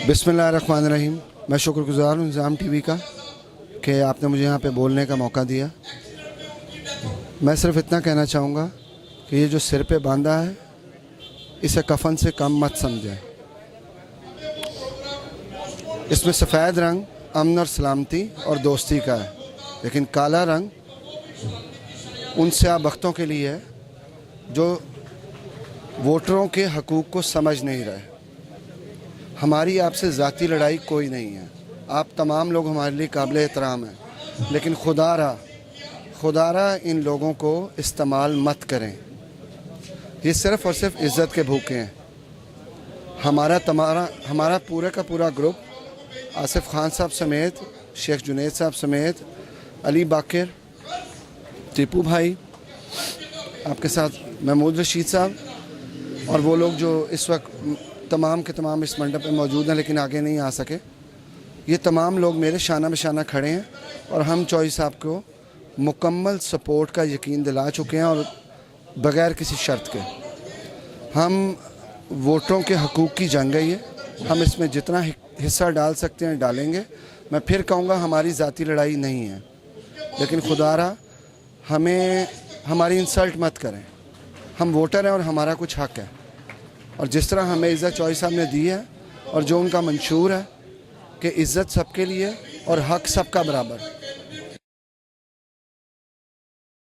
बिस्मिल्लाहिर्रहमानिर्रहीम। मैं शुक्रगुज़ार हूँ निज़ाम टीवी का कि आपने मुझे यहाँ पे बोलने का मौका दिया। मैं सिर्फ इतना कहना चाहूँगा कि ये जो सिर पे बांधा है इसे कफन से कम मत समझें। इसमें सफ़ेद रंग अमन और सलामती और दोस्ती का है, लेकिन काला रंग उन स्याह बख्तों के लिए है जो वोटरों के हकूक़ को समझ नहीं रहे। हमारी आपसे ज़ाती लड़ाई कोई नहीं है, आप तमाम लोग हमारे लिए काबिल एहतराम हैं, लेकिन खुदारा इन लोगों को इस्तेमाल मत करें। ये सिर्फ़ और सिर्फ इज़्ज़त के भूखे हैं। हमारा पूरे का पूरा ग्रुप आसिफ खान साहब समेत, शेख जुनैद साहब समेत, अली बाकर, टीपू भाई, आपके साथ महमूद रशीद साहब और वो लोग जो इस वक्त तमाम के तमाम इस मंडप में मौजूद हैं लेकिन आगे नहीं आ सके, ये तमाम लोग मेरे शाना बशाना खड़े हैं और हम चौधरी साहब को मुकम्मल सपोर्ट का यकीन दिला चुके हैं और बग़ैर किसी शर्त के। हम वोटरों के हकूक़ की जंग है ये, हम इसमें जितना हिस्सा डाल सकते हैं डालेंगे। मैं फिर कहूँगा हमारी ज़ाती लड़ाई नहीं है, लेकिन खुदारा हमें हमारी इंसल्ट मत करें। हम वोटर हैं और हमारा कुछ हक़ है, और जिस तरह हमें इज़्ज़त चौधरी साहब ने दी है और जो उनका मंशूर है कि इज़्ज़त सबके लिए और हक़ सबका बराबर।